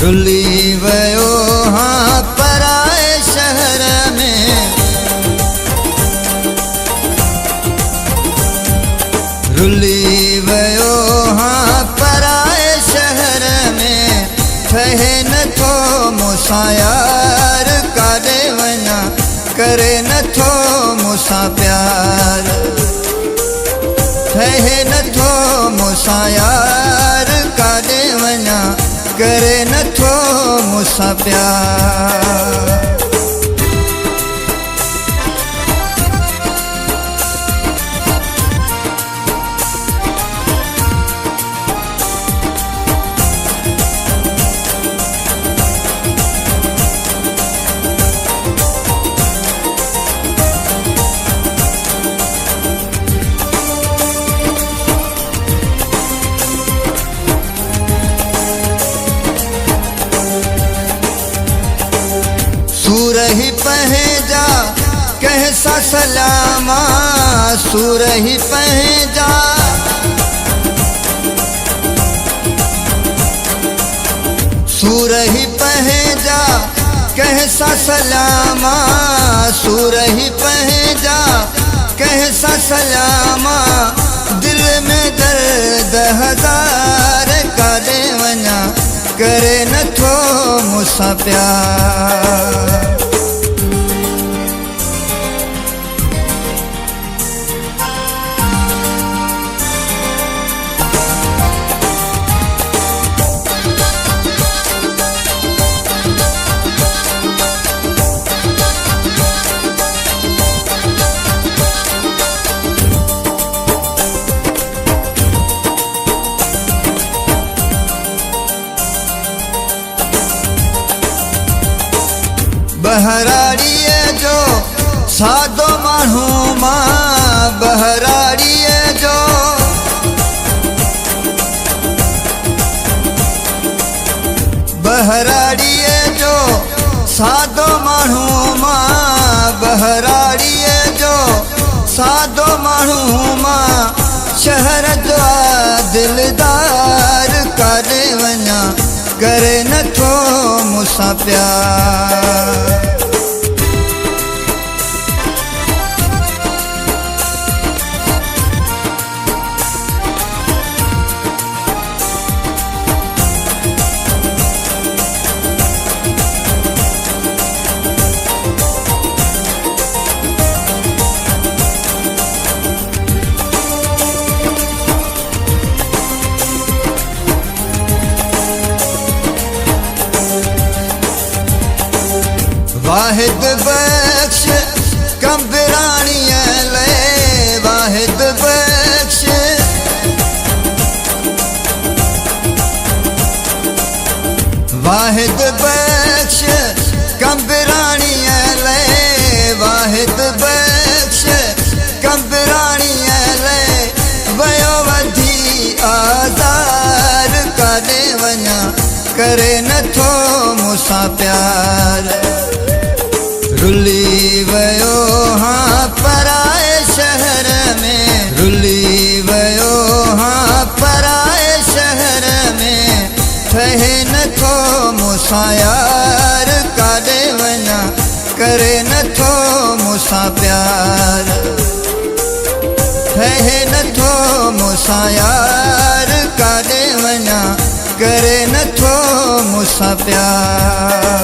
रुली वयो हाँ पराए शहर में, रुली वयो हाँ पराए शहर में। ठहे नथो मूंसां यार काॾे वञा, करे नथो मूंसां प्यार। ठहे नथो मूंसां यार काॾे वञा, करे नथो मूंसां प्यार। सूर ही पहजा कहसा सलामा, सूर ही पहजा, सूर ही पहजा कहसा सलामा, सूर ही पहजा कहसा सलामा। दिल में दर्द हजार काॾे वञा, करे नथो मूंसां प्यार। बहराड़ीअ जो सादो माण्हू मां, बहराड़ीअ जो बहराड़ीअ जो सादो माण्हू मां, बहराड़ीअ जो सादो माण्हू मां। शहर जो दिलदार काॾे वञा, करे नथो मूंसां प्यार। वाहिद बख्श कंबराणीअ ले, वाहिद बख्श, वाहिद बख्श कंबराणीअ ले, वाहिद बख्श कंबराणीअ ले। वयो वधी आज़ार काॾे वञा, करे नथो मूंसां प्यार। रुली वयो हाँ पराए शहर में, रुली वयो हाँ पराए शहर में। ठहे नथो मूंसां यार काॾे वञा, करे नथो मूंसां प्यार। ठहे नथो मूंसां यार काॾे वञा, करे नथो मूंसां प्यार।